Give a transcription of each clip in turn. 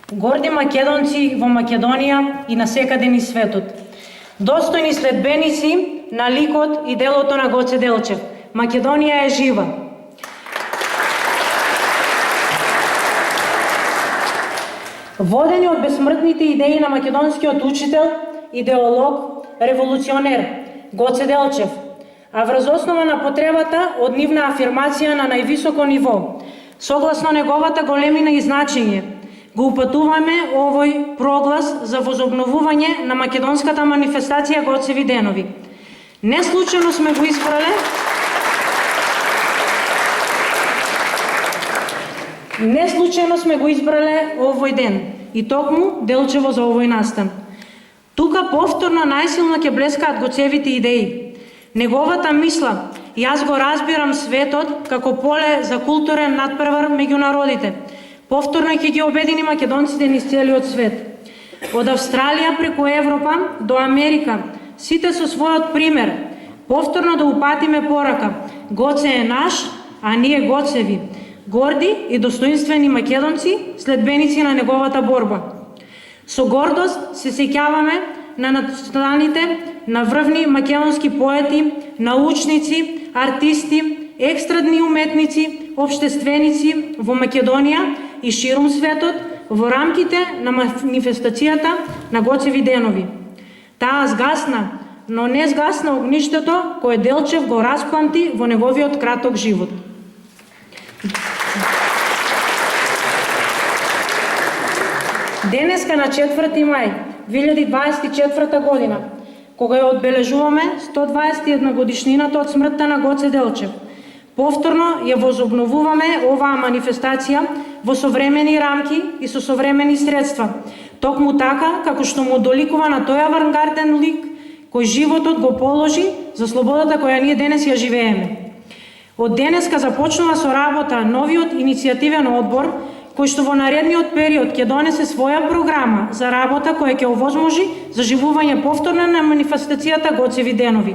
Горди македонци во Македонија и насекаде низ светот. Достојни следбеници на ликот и делото на Гоце Делчев. Македонија е жива. Водени од безсмртните идеи на македонскиот учител, идеолог, револуционер Гоце Делчев, а врз основа на потребата од нивна афирмација на највисоко ниво, согласно неговата големина и значење, го упатуваме овој проглас за возобновување на македонската манифестација Гоцеви денови. Не случајно сме го избрале овој ден и токму Делчево за овој настан. Тука повторно најсилно ќе блескаат Гоцевите идеи. Неговата мисла, јас го разбирам светот како поле за културен надпревар меѓу народите. Повторно ќе ги обедини македонците низ целиот свет. Од Австралија преку Европа до Америка, сите со својот пример, повторно да упатиме порака: Гоце е наш, а ние Гоцеви, горди и достоинствени македонци, следбеници на неговата борба. Со гордост се сеќаваме на настаните на врвни македонски поети, научници, артисти, екстрадни уметници, обштественици во Македонија и ширум светот во рамките на манифестацијата на Гоцеви денови. Таа згасна, но не згасна огништето кое Делчев го распламти во неговиот краток живот. Денеска на 4 мај 2024 година, кога ја одбележуваме 121 годишнината од смртта на Гоце Делчев, повторно ја возобновуваме оваа манифестација во современи рамки и со современи средства, токму така како што му доликува на тој авангарден лик кој животот го положи за слободата која ние денес ја живееме. Од денеска започнува со работа новиот иницијативен одбор, кој што во наредниот период ќе донесе своја програма за работа која ќе овозможи заживување повторно на манифестацијата Гоцеви денови.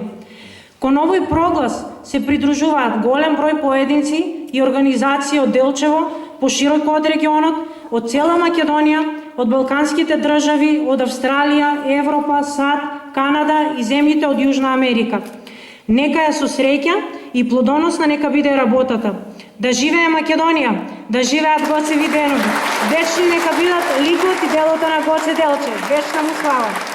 Кон овој проглас се придружуваат голем број поединци и организации од Делчево пошироко од регионот, од цела Македонија, од балканските држави, од Австралија, Европа, САД, Канада и земјите од Јужна Америка. Нека ја со среќа и плодоносна нека биде работата. Да живее Македонија, да живеат Гоцеви денови. Вечни нека бидат ликот и делото на Гоце Делчев. Вечна му слава.